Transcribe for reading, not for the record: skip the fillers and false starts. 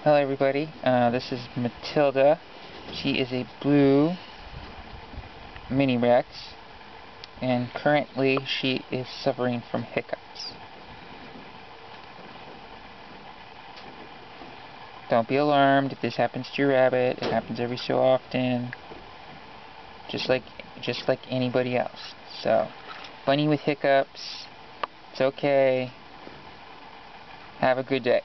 Hello everybody, this is Matilda. She is a blue mini Rex, and currently she is suffering from hiccups. Don't be alarmed if this happens to your rabbit. It happens every so often, just like anybody else. So, bunny with hiccups, it's okay. Have a good day.